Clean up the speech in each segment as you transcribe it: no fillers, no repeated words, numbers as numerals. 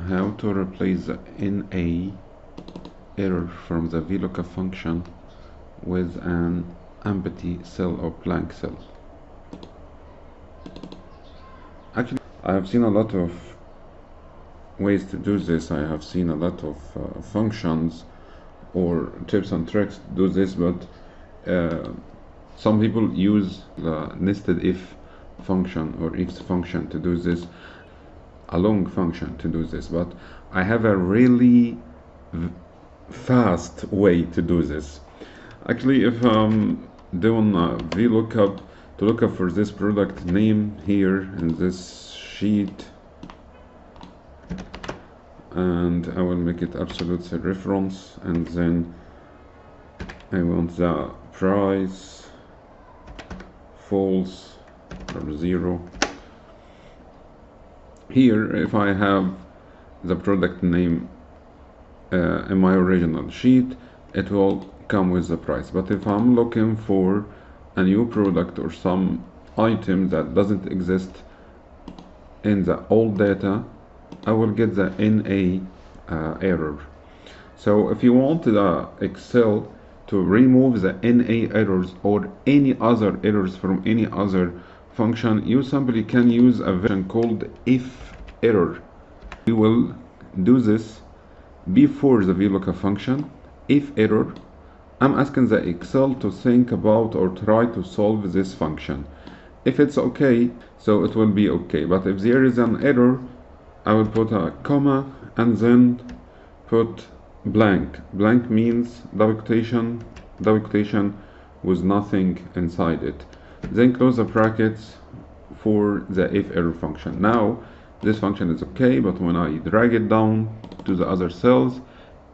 how to replace the NA error from the VLookup function with an empty cell or blank cell. Actually, I have seen a lot of ways to do this. I have seen a lot of functions or tips and tricks to do this, but some people use the nested if function or if function to do this, a long function to do this, but I have a really fast way to do this. Actually, if I'm doing a VLookup to look up for this product name here in this sheet, and I will make it absolute reference, and then I want the price false or 0. Here, if I have the product name in my original sheet, it will come with the price. But if I'm looking for a new product or some item that doesn't exist in the old data, I will get the NA error. So if you want the Excel to remove the NA errors or any other errors from any other function, you simply can use a function called IfError. We will do this before the VLookup function. IfError, I'm asking the Excel to think about or try to solve this function. If it's okay, so it will be okay, but if there is an error, I will put a comma and then put blank. Blank means double quotation with nothing inside it. Then close the brackets for the IfError function. Now this function is okay, but when I drag it down to the other cells,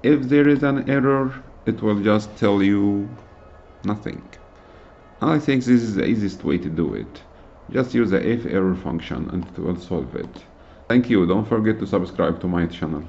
if there is an error, it will just tell you nothing. I think this is the easiest way to do it. Just use the IfError function and it will solve it. Thank you. Don't forget to subscribe to my channel.